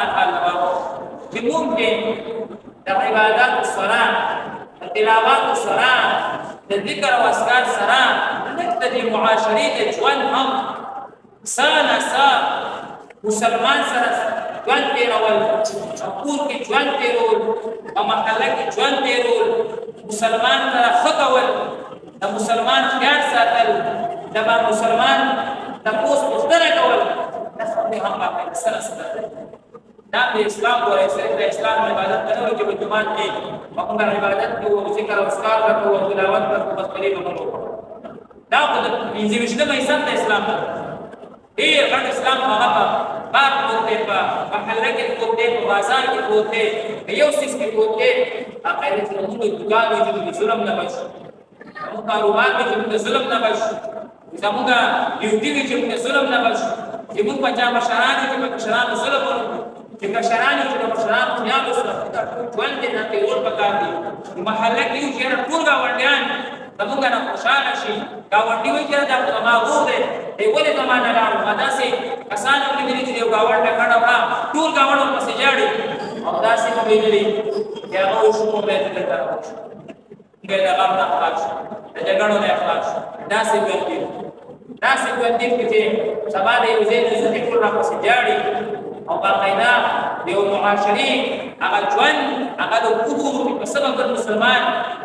الباب بممكن عبادات الصلاة تلاوات الصلاة الذكر واذكار الصلاة نقتدي معاشرين جوان هم سانا سا مسلمان سره ژوند تیرول کور کې ژوند تیرول او محله کې ژوند تیرول مسلمان سره ښه کول د مسلمان خیال ساتل د مسلمان د پوښتنه کول دا خبرې هم باقي سره سره دا د اسلام ورې سره د اسلام عبادت نه وي چې په جماعت کې موږ عبادت کوو ذکر او اذکار کوو تلاوت کوو بس پرې کوو دا خو د پنځه ویشتمه حصہ د اسلام ده ډېر غټ اسلام هغه بار کوته په محله کې کوته په بازار کې کوته یو څه کې کوته هغه د موږ دکانو چې ظلم نه بچ موږ کاروبار کې چې ظلم نه بچ زموږ ډیوټي کې چې ظلم نه بچ چې موږ په جامه شران کې په شران ظلم ورکړو چې کشران چې په شران خیال وسره ټول دې نه ته ور پکار دي محله کې چې ټول گاونډیان زموږ نه خوشاله شي گاونډي وي چې دا ماغو ده دی ولې زمانہ راو مداسه کسان په دې چې یو گاونډ کړه وا ټول گاونډ په سجاړي او داسې په ویلي چې هغه شو په دې کې راو دغه هغه نه خلاص د جګړو نه خلاص داسې ګرځي داسې ګرځي چې سبا دې وزې دې ټول را په سجاړي او باقاعده یو معاشري هغه ژوند هغه د کوو په سبب د مسلمان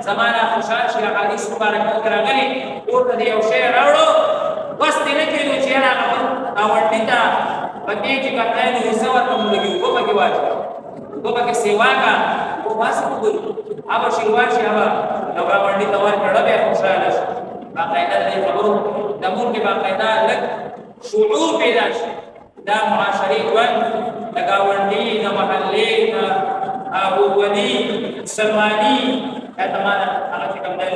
زمانہ خوشاله شي حدیث مبارک راغلي ورته یو شی راوړو بس دې نه کېږي چې هغه اورټی تا پکې چې کته نو حصہ ورته لګي وو پکې واچو وو پکې سیوا کا وو واسه وګورو اوب شیوا شي هغه نو باندې تور کړه به خوشاله شي باقاعده دې خبرو د مور کې باقاعده لګ شعور پیدا شي دا معاشري ژوند د گاونډي د محلې د ابو ولي سلماني اته معنا هغه کوم دی